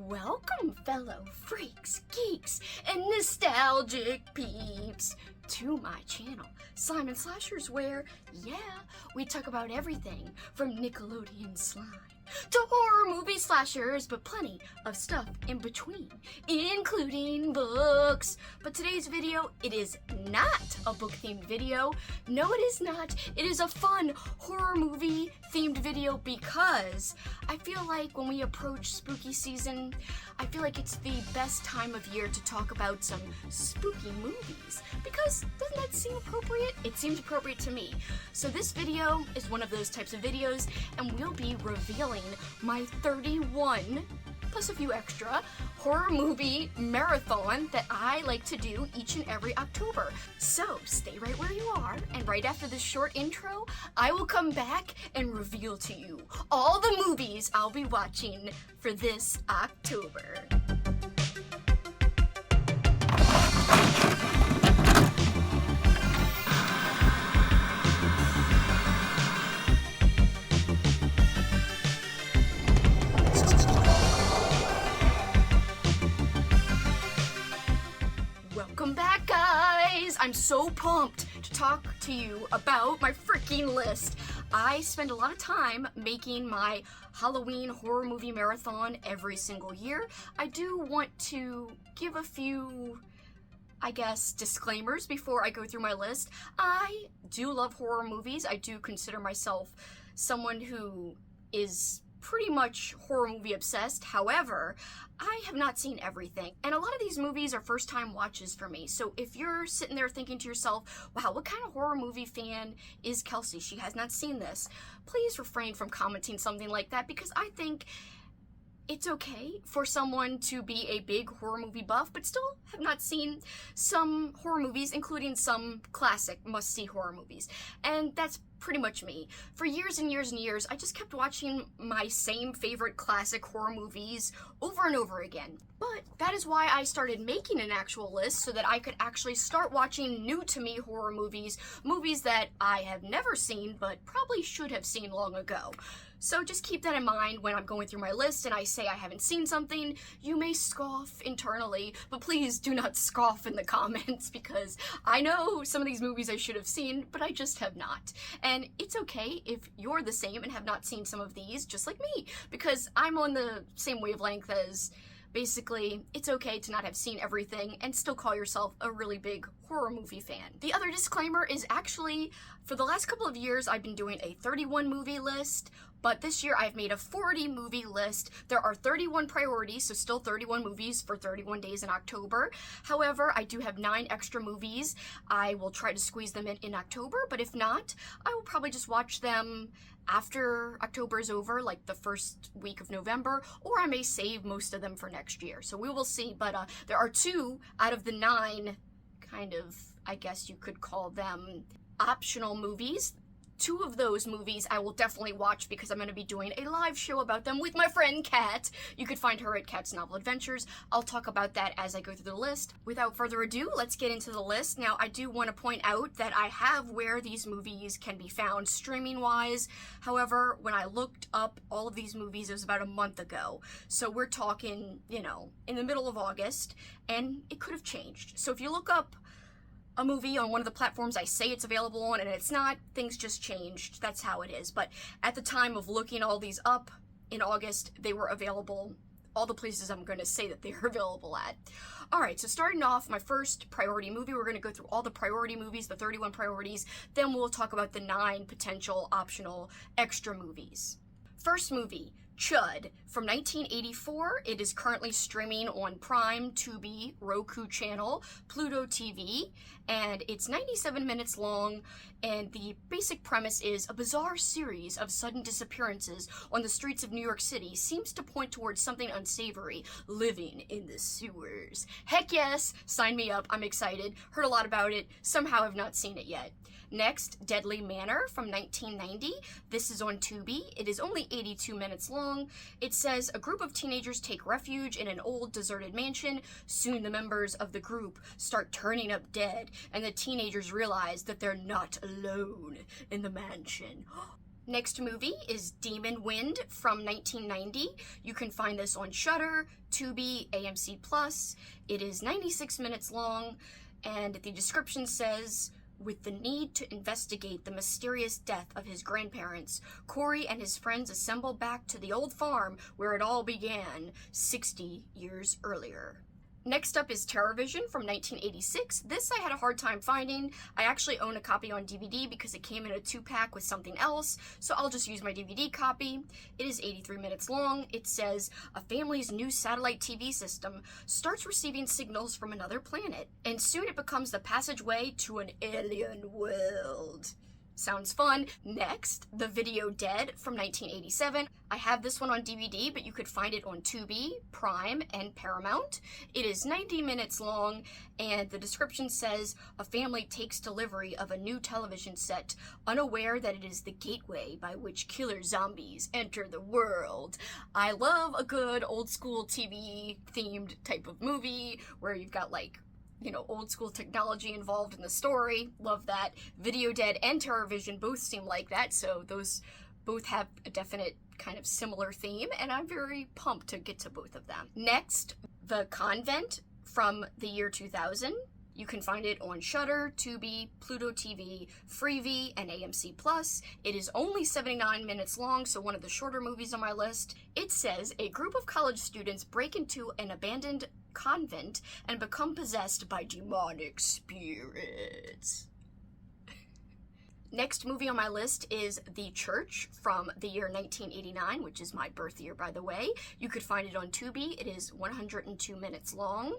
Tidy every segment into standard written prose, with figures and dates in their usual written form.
Welcome, fellow freaks, geeks, and nostalgic peeps, to my channel, Simon Slashers, where, yeah, we talk about everything from Nickelodeon slime to horror movie slashers, but plenty of stuff in between, including books. But today's video, it is not a book-themed video. No, it is not. It is a fun horror movie-themed video because I feel like when we approach spooky season, I feel like it's the best time of year to talk about some spooky movies. Because doesn't that seem appropriate? It seems appropriate to me. So this video is one of those types of videos, and we'll be revealing my 31 plus a few extra horror movie marathon that I like to do each and every October. So stay right where you are, and right after this short intro, I will come back and reveal to you all the movies I'll be watching for this October. Welcome back, guys! I'm so pumped to talk to you about my freaking list. I spend a lot of time making my Halloween horror movie marathon every single year. I do want to give a few, I guess, disclaimers before I go through my list. I do love horror movies. I do consider myself someone who is pretty much horror movie obsessed. However, I have not seen everything, and a lot of these movies are first time watches for me. So if you're sitting there thinking to yourself, wow, what kind of horror movie fan is Kelsi? She has not seen this. Please refrain from commenting something like that, because I think it's okay for someone to be a big horror movie buff, but still have not seen some horror movies, including some classic must-see horror movies. And that's pretty much me. For years and years and years, I just kept watching my same favorite classic horror movies over and over again. But that is why I started making an actual list, so that I could actually start watching new to me horror movies, movies that I have never seen, but probably should have seen long ago. So just keep that in mind when I'm going through my list and I say I haven't seen something. You may scoff internally, but please do not scoff in the comments, because I know some of these movies I should have seen, but I just have not. And it's okay if you're the same and have not seen some of these, just like me, because I'm on the same wavelength as basically, it's okay to not have seen everything and still call yourself a really big horror movie fan. The other disclaimer is actually, for the last couple of years, I've been doing a 31 movie list, but this year I've made a 40 movie list. There are 31 priorities, so still 31 movies for 31 days in October. However, I do have 9 extra movies. I will try to squeeze them in October, but if not, I will probably just watch them after October is over, like the first week of November, or I may save most of them for next year. So we will see, but there are 2 out of the 9 kind of, I guess you could call them, optional movies. 2 of those movies I will definitely watch because I'm going to be doing a live show about them with my friend Kat. You could find her at Kat's Novel Adventures. I'll talk about that as I go through the list. Without further ado, let's get into the list. Now, I do want to point out that I have where these movies can be found streaming-wise. However, when I looked up all of these movies, it was about a month ago. So we're talking, you know, in the middle of August, and it could have changed. So if you look up a movie on one of the platforms I say it's available on and it's not, things just changed. That's how it is. But at the time of looking all these up in August, they were available all the places I'm going to say that they're available at. Alright, so starting off, my first priority movie, we're going to go through all the priority movies, the 31 priorities, then we'll talk about the 9 potential optional extra movies. First movie, Chud, from 1984. It is currently streaming on Prime, Tubi, Roku channel, Pluto TV, and it's 97 minutes long, and the basic premise is a bizarre series of sudden disappearances on the streets of New York City seems to point towards something unsavory living in the sewers. Heck yes, sign me up, I'm excited, heard a lot about it, somehow have not seen it yet. Next, Deadly Manor from 1990. This is on Tubi. It is only 82 minutes long. It says, a group of teenagers take refuge in an old deserted mansion. Soon the members of the group start turning up dead, and the teenagers realize that they're not alone in the mansion. Next movie is Demon Wind from 1990. You can find this on Shudder, Tubi, AMC Plus. It is 96 minutes long, and the description says, with the need to investigate the mysterious death of his grandparents, Corey and his friends assemble back to the old farm where it all began 60 years earlier. Next up is TerrorVision from 1986. This I had a hard time finding. I actually own a copy on DVD because it came in a 2-pack with something else, so I'll just use my DVD copy. It is 83 minutes long. It says, a family's new satellite TV system starts receiving signals from another planet, and soon it becomes the passageway to an alien world. Sounds fun. Next, The Video Dead from 1987. I have this one on DVD, but you could find it on Tubi, Prime, and Paramount. It is 90 minutes long, and the description says, a family takes delivery of a new television set, unaware that it is the gateway by which killer zombies enter the world. I love a good old school TV themed type of movie where you've got old school technology involved in the story. Love that. Video Dead and TerrorVision both seem like that, so those both have a definite kind of similar theme, and I'm very pumped to get to both of them. Next, The Convent from the year 2000. You can find it on Shudder, Tubi, Pluto TV, Freevee, and AMC Plus. It is only 79 minutes long, so one of the shorter movies on my list. It says, a group of college students break into an abandoned convent and become possessed by demonic spirits. Next movie on my list is The Church from the year 1989, which is my birth year, by the way. You could find it on Tubi. It is 102 minutes long.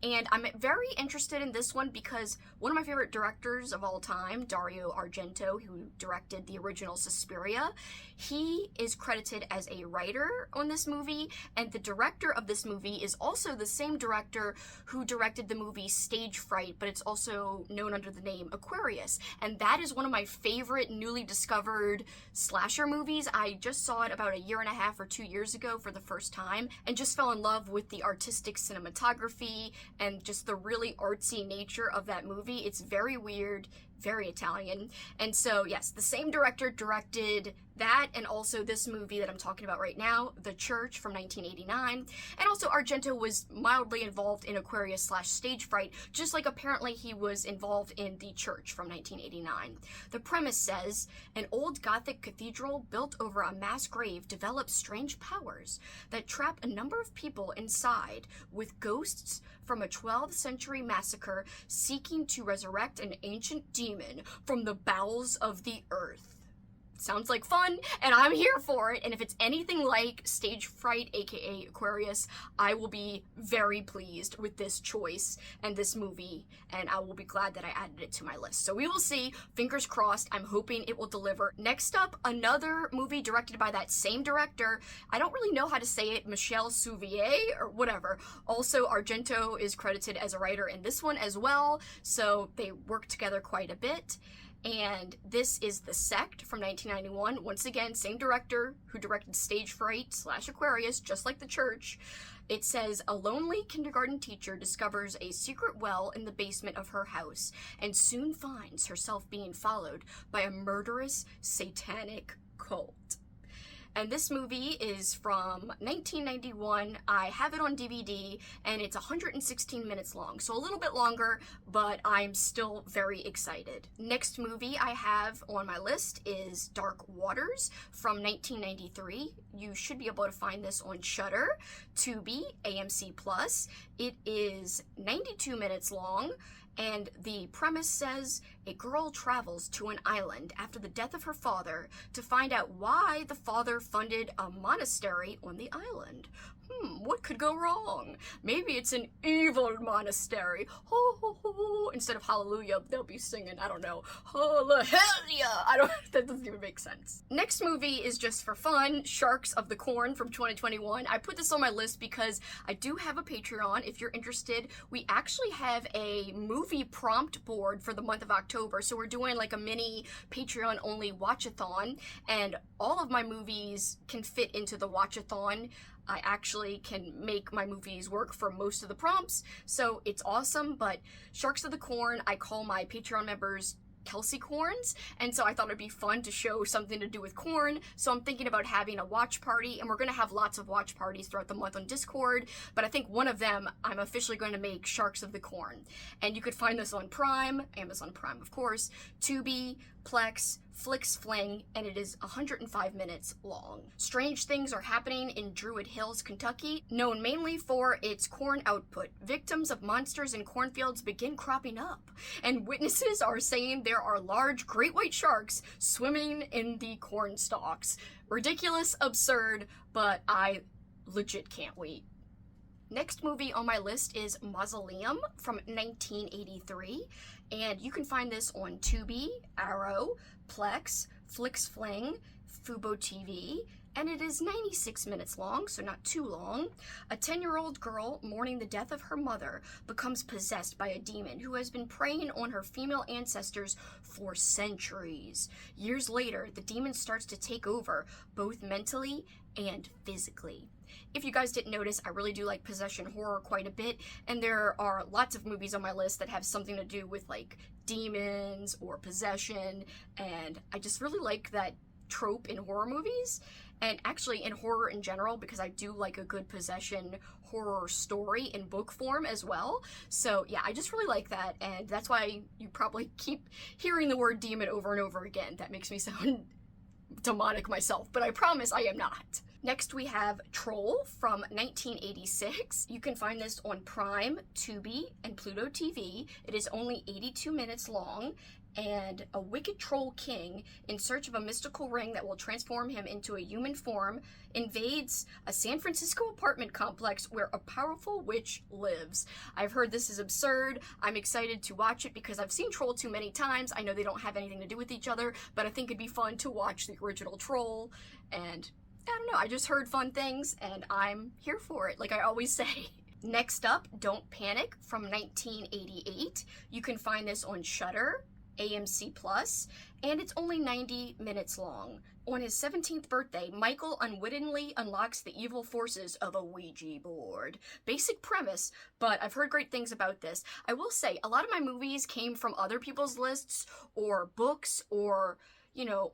And I'm very interested in this one because one of my favorite directors of all time, Dario Argento, who directed the original Suspiria, he is credited as a writer on this movie, and the director of this movie is also the same director who directed the movie Stage Fright, but it's also known under the name Aquarius. And that is one of my favorite newly discovered slasher movies. I just saw it about a year and a half or 2 years ago for the first time and just fell in love with the artistic cinematography and just the really artsy nature of that movie. It's very weird, very Italian. And so, yes, the same director directed that and also this movie that I'm talking about right now, The Church from 1989. And also Argento was mildly involved in Aquarius / Stage Fright, just like apparently he was involved in The Church from 1989. The premise says, an old Gothic cathedral built over a mass grave develops strange powers that trap a number of people inside, with ghosts from a 12th century massacre seeking to resurrect an ancient demon from the bowels of the earth. Sounds like fun, and I'm here for it, and if it's anything like Stage Fright, aka Aquarius, I will be very pleased with this choice and this movie, and I will be glad that I added it to my list. So we will see, fingers crossed, I'm hoping it will deliver. Next up, another movie directed by that same director. I don't really know how to say it, Michel Souvier, or whatever. Also, Argento is credited as a writer in this one as well, so they work together quite a bit. And this is The Sect from 1991. Once again, same director who directed Stage Fright / Aquarius, just like The Church. It says, a lonely kindergarten teacher discovers a secret well in the basement of her house and soon finds herself being followed by a murderous satanic cult. And this movie is from 1991. I have it on DVD, and it's 116 minutes long, so a little bit longer, but I'm still very excited. Next movie I have on my list is Dark Waters from 1993. You should be able to find this on Shudder, Tubi, AMC Plus. It is 92 minutes long. And the premise says, a girl travels to an island after the death of her father to find out why the father funded a monastery on the island. What could go wrong? Maybe it's an evil monastery. Ho, ho, ho. Instead of hallelujah, they'll be singing, I don't know, hallelujah. That doesn't even make sense. Next movie is just for fun, Sharks of the Corn from 2021. I put this on my list because I do have a Patreon. If you're interested, we actually have a movie prompt board for the month of October. So we're doing like a mini Patreon only watchathon, and all of my movies can fit into the watchathon. I actually can make my movies work for most of the prompts, so it's awesome. But Sharks of the Corn, I call my Patreon members Kelsi corns, and so I thought it'd be fun to show something to do with corn. So I'm thinking about having a watch party, and we're gonna have lots of watch parties throughout the month on Discord, but I think one of them I'm officially going to make Sharks of the Corn. And you could find this on Prime, Amazon Prime of course, Tubi, Plex, Flix Fling, and it is 105 minutes long. Strange things are happening in Druid Hills, Kentucky, known mainly for its corn output. Victims of monsters in cornfields begin cropping up, and witnesses are saying there are large great white sharks swimming in the corn stalks. Ridiculous, absurd, but I legit can't wait. Next movie on my list is Mausoleum from 1983, and you can find this on Tubi, Arrow, Plex, Flix Fling, Fubo TV, and it is 96 minutes long, so not too long. A 10-year-old girl mourning the death of her mother becomes possessed by a demon who has been preying on her female ancestors for centuries. Years later, the demon starts to take over, both mentally and physically. If you guys didn't notice, I really do like possession horror quite a bit, and there are lots of movies on my list that have something to do with like demons or possession, and I just really like that trope in horror movies, and actually in horror in general, because I do like a good possession horror story in book form as well. So yeah, I just really like that, and that's why you probably keep hearing the word demon over and over again. That makes me sound demonic myself, but I promise I am not. Next we have Troll from 1986. You can find this on Prime, Tubi, and Pluto TV. It is only 82 minutes long, and a wicked troll king, in search of a mystical ring that will transform him into a human form, invades a San Francisco apartment complex where a powerful witch lives. I've heard this is absurd. I'm excited to watch it because I've seen Troll too many times. I know they don't have anything to do with each other, but I think it'd be fun to watch the original Troll, and I don't know, I just heard fun things, and I'm here for it, like I always say. Next up, Don't Panic from 1988. You can find this on Shudder, AMC Plus, and it's only 90 minutes long. On his 17th birthday, Michael unwittingly unlocks the evil forces of a Ouija board. Basic premise, but I've heard great things about this. I will say, a lot of my movies came from other people's lists, or books, or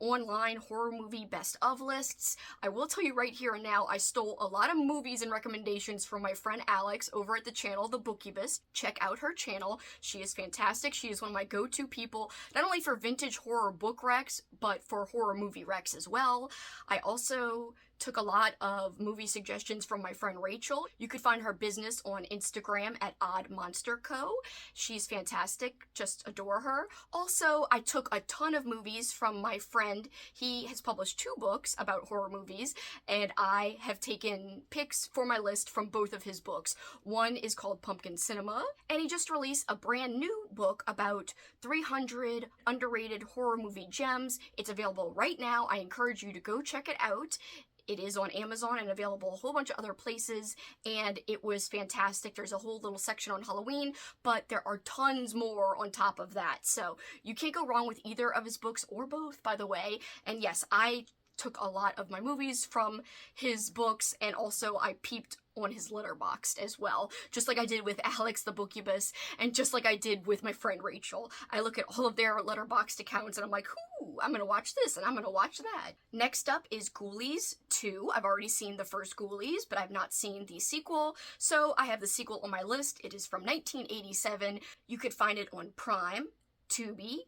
online horror movie best of lists. I will tell you right here and now, I stole a lot of movies and recommendations from my friend Alex over at the channel The Bookubus. Check out her channel. She is fantastic. She is one of my go-to people, not only for vintage horror book recs, but for horror movie recs as well. I also took a lot of movie suggestions from my friend Rachael. You could find her business on Instagram at Odd Monster Co. She's fantastic, just adore her. Also, I took a ton of movies from my friend. He has published 2 books about horror movies, and I have taken picks for my list from both of his books. One is called Pumpkin Cinema, and he just released a brand new book about 300 underrated horror movie gems. It's available right now. I encourage you to go check it out. It is on Amazon and available a whole bunch of other places, and it was fantastic. There's a whole little section on Halloween, but there are tons more on top of that. So you can't go wrong with either of his books, or both, by the way. And yes, I took a lot of my movies from his books, and also I peeped on his Letterboxd as well, just like I did with Alex the Bookubus, and just like I did with my friend Rachael. I look at all of their Letterboxd accounts and I'm like, ooh, I'm gonna watch this and I'm gonna watch that. Next up is Ghoulies 2. I've already seen the first Ghoulies, but I've not seen the sequel, so I have the sequel on my list. It is from 1987. You could find it on Prime, Tubi,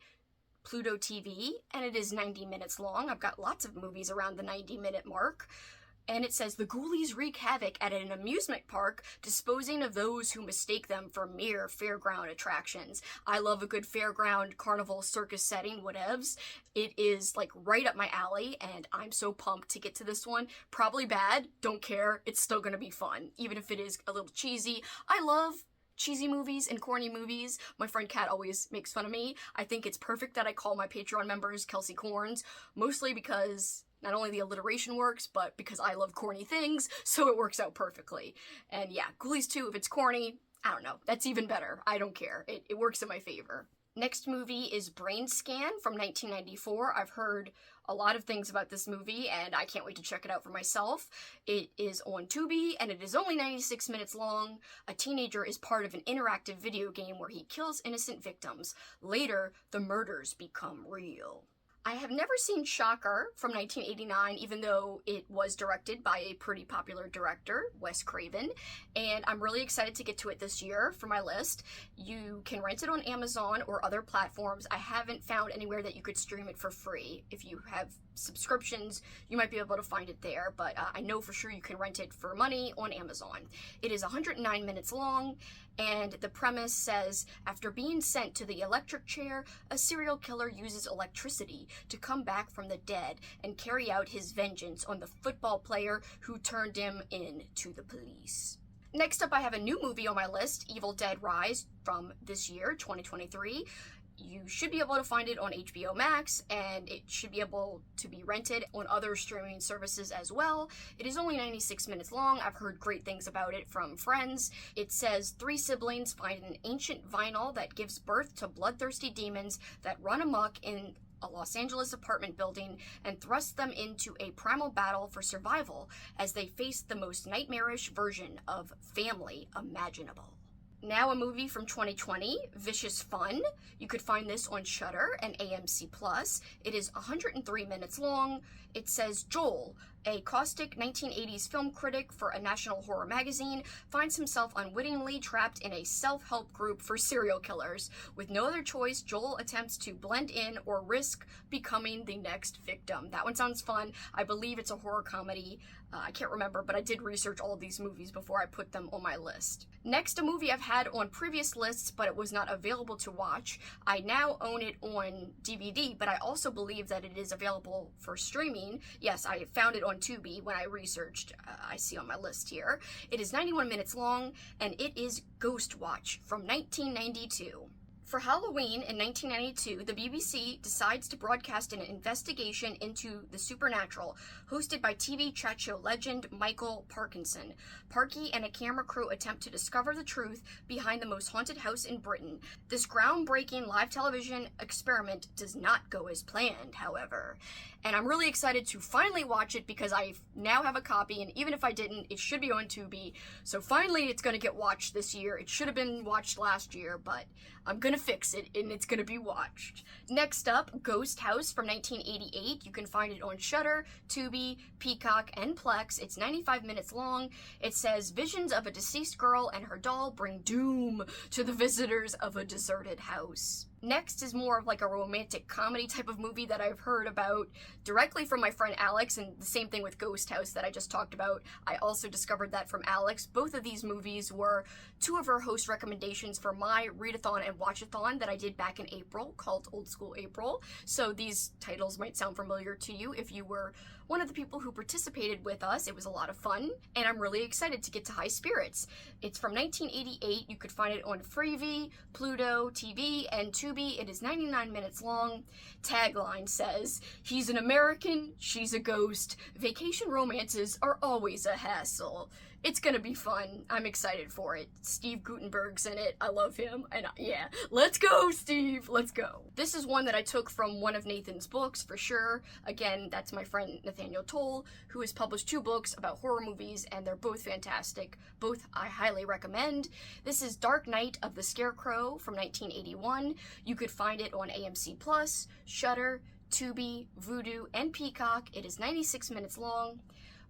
Pluto TV, and it is 90 minutes long. I've got lots of movies around the 90-minute mark. And it says, the Ghoulies wreak havoc at an amusement park, disposing of those who mistake them for mere fairground attractions. I love a good fairground, carnival, circus setting, whatevs. It is like right up my alley, and I'm so pumped to get to this one. Probably bad, don't care, it's still gonna be fun, even if it is a little cheesy. I love cheesy movies and corny movies. My friend Kat always makes fun of me. I think it's perfect that I call my Patreon members Kelsi Corns, mostly because not only the alliteration works, but because I love corny things, so it works out perfectly. And yeah, Ghoulies 2, if it's corny, I don't know, that's even better. I don't care. It works in my favor. Next movie is Brain Scan from 1994. I've heard a lot of things about this movie, and I can't wait to check it out for myself. It is on Tubi, and it is only 96 minutes long. A teenager is part of an interactive video game where he kills innocent victims. Later, the murders become real. I have never seen Shocker from 1989, even though it was directed by a pretty popular director, Wes Craven, and I'm really excited to get to it this year for my list. You can rent it on Amazon or other platforms. I haven't found anywhere that you could stream it for free. If you have subscriptions, you might be able to find it there, but I know for sure you can rent it for money on Amazon. It is 109 minutes long, and the premise says, after being sent to the electric chair, a serial killer uses electricity to come back from the dead and carry out his vengeance on the football player who turned him in to the police. Next up, I have a new movie on my list, Evil Dead Rise, from this year, 2023. You should be able to find it on HBO Max, and it should be able to be rented on other streaming services as well. It is only 96 minutes long. I've heard great things about it from friends. It says 3 siblings find an ancient vinyl that gives birth to bloodthirsty demons that run amok in a Los Angeles apartment building and thrust them into a primal battle for survival as they face the most nightmarish version of family imaginable. Now a movie from 2020, Vicious Fun. You could find this on Shudder and AMC+. It is 103 minutes long. It says Joel, a caustic 1980s film critic for a national horror magazine, finds himself unwittingly trapped in a self-help group for serial killers. With no other choice, Joel attempts to blend in or risk becoming the next victim. That one sounds fun. I believe it's a horror comedy. I can't remember, but I did research all of these movies before I put them on my list. Next, a movie I've had on previous lists, but it was not available to watch. I now own it on DVD, but I also believe that it is available for streaming. Yes, I found it on Tubi when I researched. I see on my list here. It is 91 minutes long, and it is Ghost Watch from 1992. For Halloween in 1992, the BBC decides to broadcast an investigation into the supernatural, hosted by TV chat show legend Michael Parkinson. Parky and a camera crew attempt to discover the truth behind the most haunted house in Britain. This groundbreaking live television experiment does not go as planned, however. And I'm really excited to finally watch it because I now have a copy, and even if I didn't, it should be on Tubi. So finally, it's going to get watched this year. It should have been watched last year, but I'm going to fix it, and it's going to be watched. Next up, Ghost House from 1988. You can find it on Shudder, Tubi, Peacock, and Plex. It's 95 minutes long. It says, visions of a deceased girl and her doll bring doom to the visitors of a deserted house. Next is more of like a romantic comedy type of movie that I've heard about directly from my friend Alex, and the same thing with Ghost House that I just talked about. I also discovered that from Alex. Both of these movies were 2 of her host recommendations for my readathon and watchathon that I did back in April, called Old School April. So these titles might sound familiar to you if you were one of the people who participated with us. It was a lot of fun, and I'm really excited to get to High Spirits. It's from 1988. You could find it on Freevee, Pluto TV, and Tubi. It is 99 minutes long. Tagline says, he's an American, she's a ghost. Vacation romances are always a hassle. It's gonna be fun. I'm excited for it. Steve Guttenberg's in it. I love him. And yeah, let's go, Steve. Let's go. This is one that I took from one of Nathan's books for sure. Again, that's my friend Nathaniel Toll, who has published 2 books about horror movies, and they're both fantastic. Both I highly recommend. This is Dark Night of the Scarecrow from 1981. You could find it on AMC+, Shudder, Tubi, Vudu, and Peacock. It is 96 minutes long.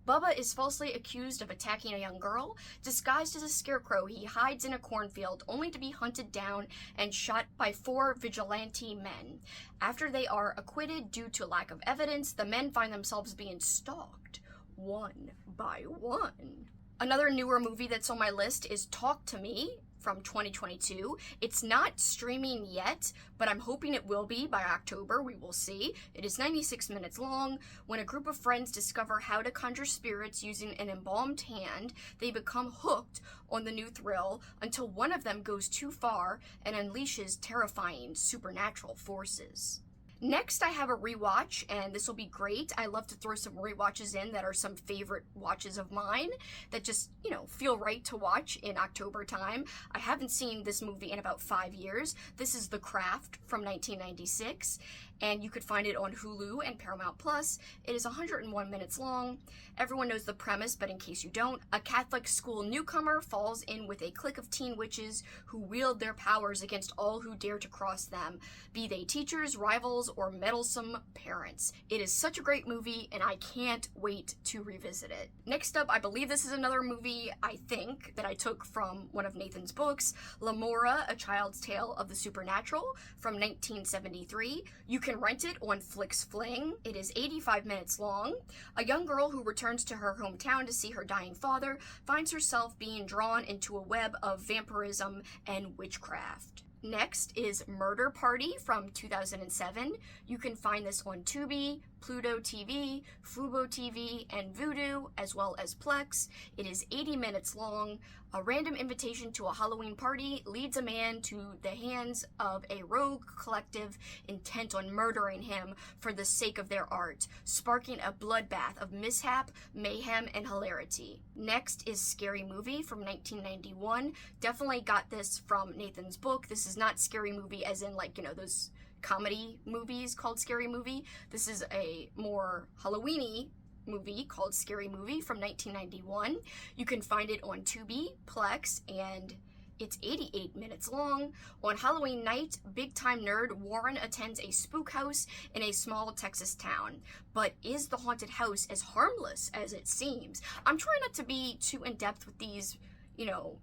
Bubba is falsely accused of attacking a young girl. Disguised as a scarecrow, he hides in a cornfield only to be hunted down and shot by 4 vigilante men. After they are acquitted due to lack of evidence, the men find themselves being stalked one by one. Another newer movie that's on my list is Talk to Me from 2022. It's not streaming yet, but I'm hoping it will be by October. We will see. It is 96 minutes long. When a group of friends discover how to conjure spirits using an embalmed hand, they become hooked on the new thrill until one of them goes too far and unleashes terrifying supernatural forces. Next, I have a rewatch, and this will be great. I love to throw some rewatches in that are some favorite watches of mine that just, feel right to watch in October time. I haven't seen this movie in about 5 years. This is The Craft from 1996, and you could find it on Hulu and Paramount Plus. It is 101 minutes long. Everyone knows the premise, but in case you don't, a Catholic school newcomer falls in with a clique of teen witches who wield their powers against all who dare to cross them, be they teachers, rivals, or meddlesome parents. It is such a great movie, and I can't wait to revisit it. Next up, I believe this is another movie, I think, that I took from one of Nathan's books, Lamora, A Child's Tale of the Supernatural from 1973. You can rent it on Flix Fling. It is 85 minutes long. A young girl who returns to her hometown to see her dying father finds herself being drawn into a web of vampirism and witchcraft. Next is Murder Party from 2007. You can find this on Tubi, Pluto TV, Fubo TV, and Vudu, as well as Plex. It is 80 minutes long. A random invitation to a Halloween party leads a man to the hands of a rogue collective intent on murdering him for the sake of their art, sparking a bloodbath of mishap, mayhem, and hilarity. Next is Scary Movie from 1991. Definitely got this from Nathan's book. This is not Scary Movie as in those comedy movies called Scary Movie. This is a more Halloween-y movie called Scary Movie from 1991. You can find it on Tubi, Plex, and it's 88 minutes long. On Halloween night, big-time nerd Warren attends a spook house in a small Texas town. But is the haunted house as harmless as it seems? I'm trying not to be too in-depth with these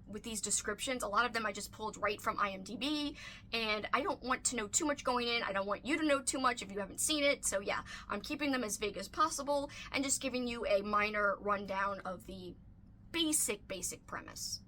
with these descriptions. A lot of them I just pulled right from IMDb, and I don't want to know too much going in. I don't want you to know too much if you haven't seen it. So yeah, I'm keeping them as vague as possible and just giving you a minor rundown of the basic premise.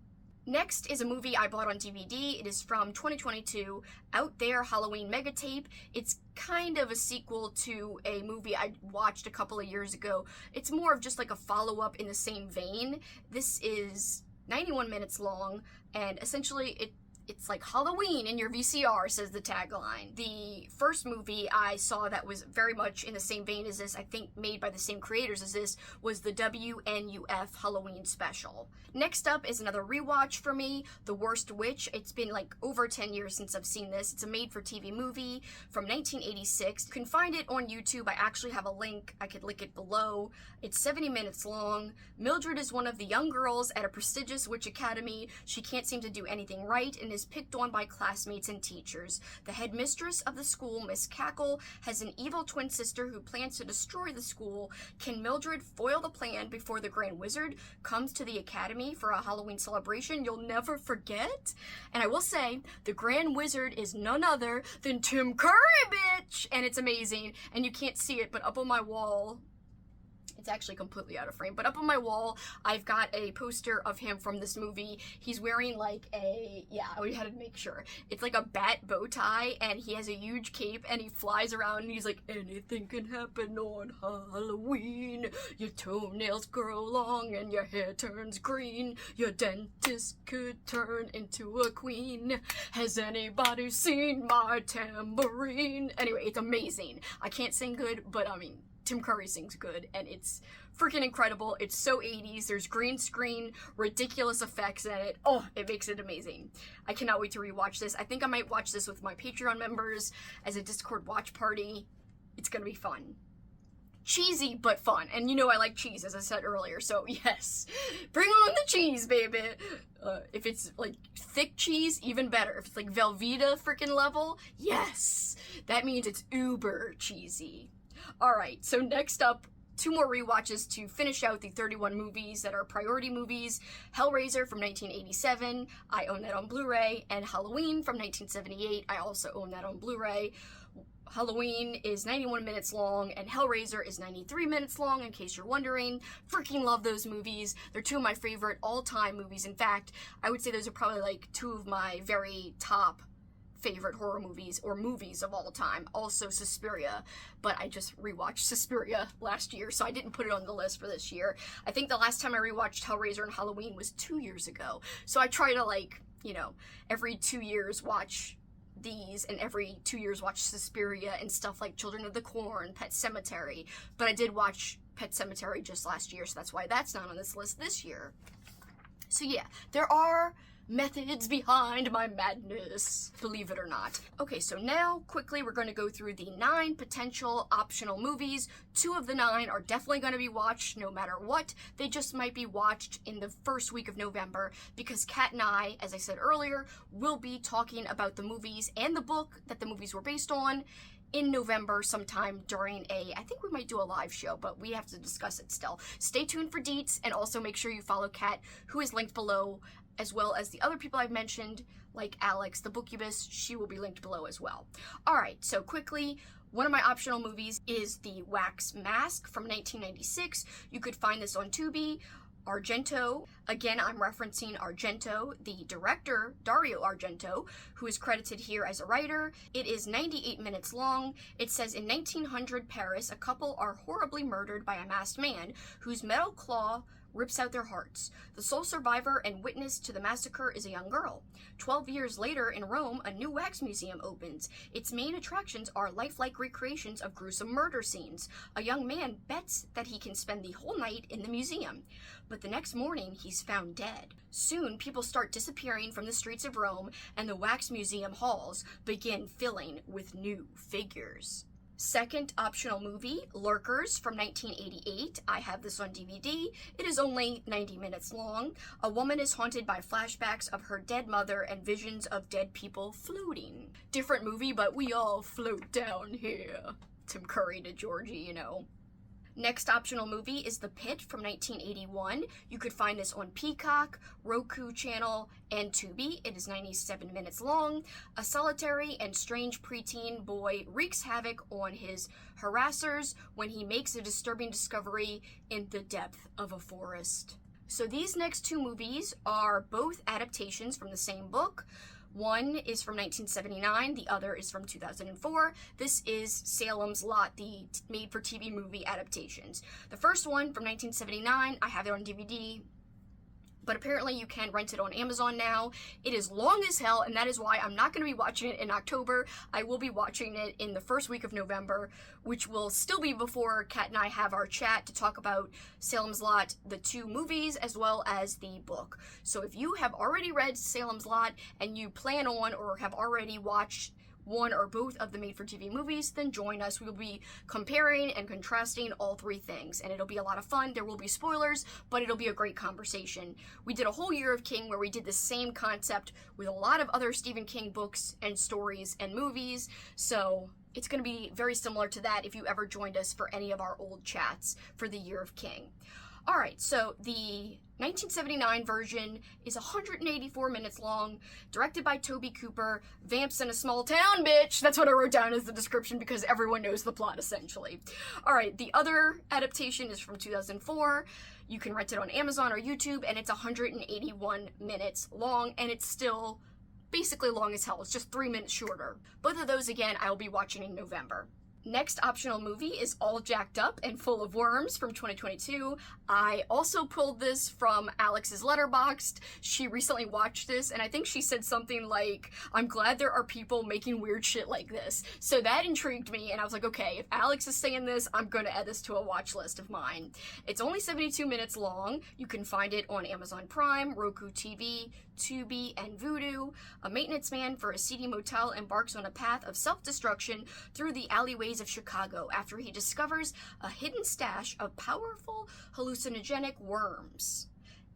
Next is a movie I bought on DVD. It is from 2022, Out There Halloween Mega Tape. It's kind of a sequel to a movie I watched a couple of years ago. It's more of just like a follow-up in the same vein. This is 91 minutes long, and essentially it's like Halloween in your VCR, says the tagline. The first movie I saw that was very much in the same vein as this, I think made by the same creators as this, was the WNUF Halloween special. Next up is another rewatch for me, The Worst Witch. It's been over 10 years since I've seen this. It's a made-for-TV movie from 1986. You can find it on YouTube. I actually have a link. I could link it below. It's 70 minutes long. Mildred is one of the young girls at a prestigious witch academy. She can't seem to do anything right and is picked on by classmates and teachers. The headmistress of the school, Miss Cackle, has an evil twin sister who plans to destroy the school. Can Mildred foil the plan before the Grand Wizard comes to the academy for a Halloween celebration you'll never forget? And I will say, the Grand Wizard is none other than Tim Curry, bitch! And it's amazing, and you can't see it, but up on my wall, it's actually completely out of frame, but up on my wall, I've got a poster of him from this movie. He's wearing we had to make sure. It's like a bat bow tie, and he has a huge cape, and he flies around, and he's like, anything can happen on Halloween. Your toenails grow long, and your hair turns green. Your dentist could turn into a queen. Has anybody seen my tambourine? Anyway, it's amazing. I can't sing good, but Tim Curry sings good, and it's freaking incredible. It's so 80s. There's green screen, ridiculous effects in it. Oh, it makes it amazing. I cannot wait to rewatch this. I think I might watch this with my Patreon members as a Discord watch party. It's gonna be fun. Cheesy, but fun. And I like cheese, as I said earlier, so yes. Bring on the cheese, baby! If it's, thick cheese, even better. If it's, Velveeta freaking level, yes! That means it's uber cheesy. Alright, so next up, 2 more rewatches to finish out the 31 movies that are priority movies. Hellraiser from 1987, I own that on Blu-ray, and Halloween from 1978, I also own that on Blu-ray. Halloween is 91 minutes long, and Hellraiser is 93 minutes long, in case you're wondering. Freaking love those movies. They're 2 of my favorite all-time movies. In fact, I would say those are probably 2 of my very top favorite horror movies or movies of all time. Also Suspiria, but I just rewatched Suspiria last year, so I didn't put it on the list for this year. I think the last time I rewatched Hellraiser and Halloween was 2 years ago, so I try to every 2 years watch these and every 2 years watch Suspiria and stuff like Children of the Corn, Pet Sematary, but I did watch Pet Sematary just last year, so that's why that's not on this list this year. So yeah, there are methods behind my madness, believe it or not. Okay, so now quickly we're going to go through the 9 potential optional movies. 2 of the 9 are definitely going to be watched no matter what. They just might be watched in the first week of November because Kat and I, as I said earlier, will be talking about the movies and the book that the movies were based on in November sometime during I think we might do a live show, but we have to discuss it still. Stay tuned for deets, and also make sure you follow Kat, who is linked below, as well as the other people I've mentioned, like Alex, the Bookubus. She will be linked below as well. Alright, so quickly, one of my optional movies is The Wax Mask from 1996. You could find this on Tubi. Argento, again I'm referencing Argento, the director, Dario Argento, who is credited here as a writer. It is 98 minutes long. It says, in 1900 Paris, a couple are horribly murdered by a masked man whose metal claw rips out their hearts. The sole survivor and witness to the massacre is a young girl. 12 years later in Rome, a new wax museum opens. Its main attractions are lifelike recreations of gruesome murder scenes. A young man bets that he can spend the whole night in the museum, but the next morning he's found dead. Soon people start disappearing from the streets of Rome, and the wax museum halls begin filling with new figures. Second optional movie, Lurkers from 1988. I have this on DVD. It is only 90 minutes long. A woman is haunted by flashbacks of her dead mother and visions of dead people floating. Different movie, but we all float down here. Tim Curry to Georgie, you know. Next optional movie is The Pit from 1981. You could find this on Peacock, Roku channel, and Tubi. It is 97 minutes long. A solitary and strange preteen boy wreaks havoc on his harassers when he makes a disturbing discovery in the depth of a forest. So these next 2 movies are both adaptations from the same book. One is from 1979, the other is from 2004. This is Salem's Lot, the made-for-TV movie adaptations. The first one from 1979, I have it on DVD, but apparently you can rent it on Amazon now. It is long as hell, and that is why I'm not going to be watching it in October. I will be watching it in the first week of November, which will still be before Kat and I have our chat to talk about Salem's Lot, the 2 movies, as well as the book. So if you have already read Salem's Lot and you plan on or have already watched one or both of the made-for-TV movies, then join us. We will be comparing and contrasting all 3 things, and it'll be a lot of fun. There will be spoilers, but it'll be a great conversation. We did a whole year of King where we did the same concept with a lot of other Stephen King books and stories and movies, so it's going to be very similar to that if you ever joined us for any of our old chats for the Year of King. Alright, so the 1979 version is 184 minutes long, directed by Toby Cooper, vamps in a small town, bitch! That's what I wrote down as the description because everyone knows the plot, essentially. Alright, the other adaptation is from 2004. You can rent it on Amazon or YouTube, and it's 181 minutes long, and it's still basically long as hell. It's just 3 minutes shorter. Both of those, again, I will be watching in November. Next optional movie is All Jacked Up and Full of Worms from 2022. I also pulled this from Alex's Letterboxd. She recently watched this, and I think she said something like, I'm glad there are people making weird shit like this. So that intrigued me, and I was like, okay, if Alex is saying this, I'm gonna add this to a watch list of mine. It's only 72 minutes long. You can find it on Amazon Prime, Roku TV, Tubi, and Vudu. A maintenance man for a seedy motel embarks on a path of self-destruction through the alleyways of Chicago after he discovers a hidden stash of powerful hallucinogenic worms.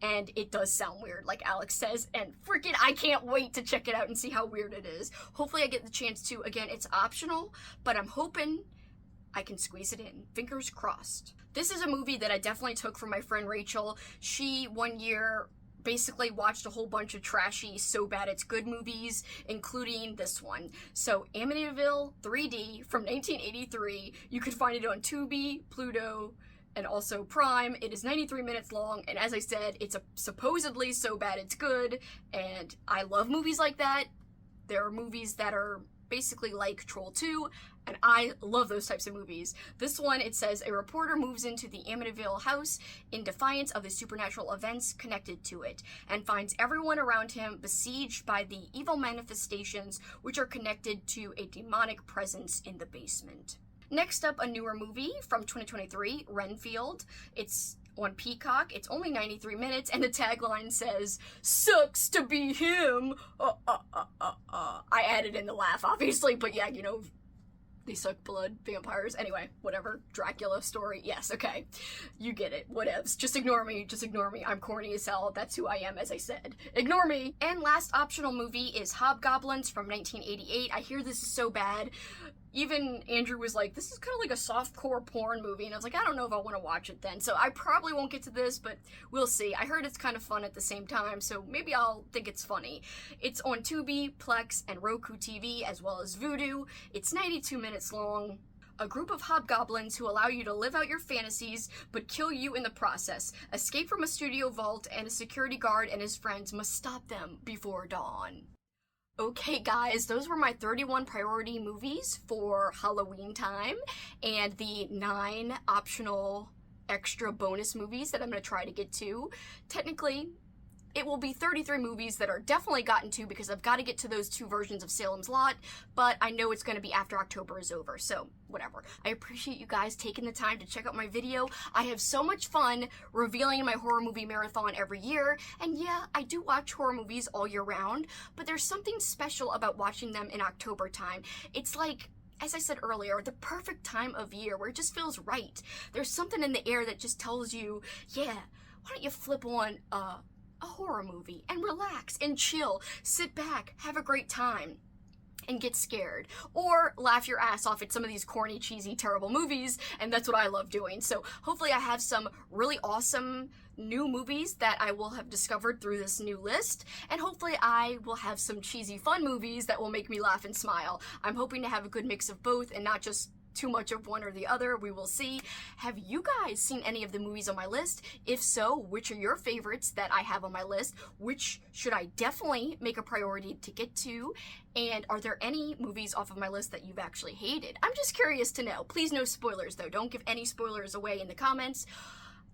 And it does sound weird, like Alex says, and freaking I can't wait to check it out and see how weird it is. Hopefully I get the chance to. Again, it's optional, but I'm hoping I can squeeze it in. Fingers crossed. This is a movie that I definitely took from my friend Rachael. She, one year, basically watched a whole bunch of trashy So Bad It's Good movies, including this one. So Amityville 3D from 1983. You can find it on Tubi, Pluto, and also Prime. It is 93 minutes long, and as I said, it's supposedly So Bad It's Good, and I love movies like that. There are movies that are basically like Troll 2. And I love those types of movies. This one, it says, a reporter moves into the Amityville house in defiance of the supernatural events connected to it, and finds everyone around him besieged by the evil manifestations which are connected to a demonic presence in the basement. Next up, a newer movie from 2023, Renfield. It's on Peacock. It's only 93 minutes, and the tagline says, "Sucks to be him." I added in the laugh, obviously, but yeah, you know, they suck blood, vampires, anyway, whatever, Dracula story, yes, okay, you get it, whatevs, just ignore me, I'm corny as hell, that's who I am, as I said, ignore me. And last optional movie is Hobgoblins from 1988, I hear this is so bad. Even Andrew was like, this is kind of like a softcore porn movie, and I was like, I don't know if I want to watch it then, so I probably won't get to this, but we'll see. I heard it's kind of fun at the same time, so maybe I'll think it's funny. It's on Tubi, Plex, and Roku TV, as well as Vudu. It's 92 minutes long. A group of hobgoblins who allow you to live out your fantasies, but kill you in the process. Escape from a studio vault, and a security guard and his friends must stop them before dawn. Okay guys, those were my 31 priority movies for Halloween time, and the 9 optional extra bonus movies that I'm going to try to get to. Technically, it will be 33 movies that are definitely gotten to because I've got to get to those 2 versions of Salem's Lot, but I know it's going to be after October is over, so whatever. I appreciate you guys taking the time to check out my video. I have so much fun revealing my horror movie marathon every year, and yeah, I do watch horror movies all year round, but there's something special about watching them in October time. It's like, as I said earlier, the perfect time of year where it just feels right. There's something in the air that just tells you, yeah, why don't you flip on a horror movie and relax and chill, sit back, have a great time, and get scared, or laugh your ass off at some of these corny, cheesy, terrible movies, and that's what I love doing. So hopefully I have some really awesome new movies that I will have discovered through this new list, and hopefully I will have some cheesy, fun movies that will make me laugh and smile. I'm hoping to have a good mix of both and not just too much of one or the other. We will see. Have you guys seen any of the movies on my list? If so, which are your favorites that I have on my list? Which should I definitely make a priority to get to? And are there any movies off of my list that you've actually hated? I'm just curious to know. Please no spoilers though. Don't give any spoilers away in the comments.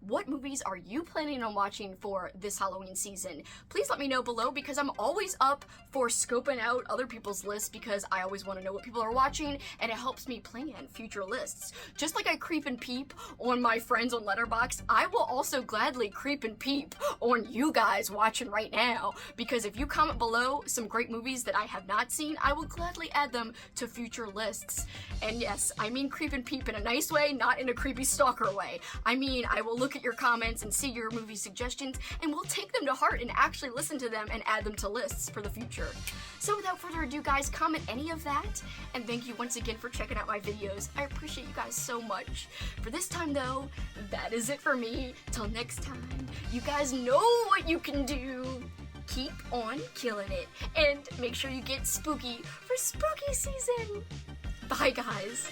What movies are you planning on watching for this Halloween season? Please let me know below because I'm always up for scoping out other people's lists because I always want to know what people are watching and it helps me plan future lists. Just like I creep and peep on my friends on Letterboxd, I will also gladly creep and peep on you guys watching right now because if you comment below some great movies that I have not seen, I will gladly add them to future lists. And yes, I mean creep and peep in a nice way, not in a creepy stalker way. I mean, I will look at your comments and see your movie suggestions, and we'll take them to heart and actually listen to them and add them to lists for the future. So without further ado, guys, comment any of that, and thank you once again for checking out my videos. I appreciate you guys so much. For this time, though, that is it for me. Till next time, you guys know what you can do. Keep on killing it, and make sure you get spooky for spooky season. Bye, guys.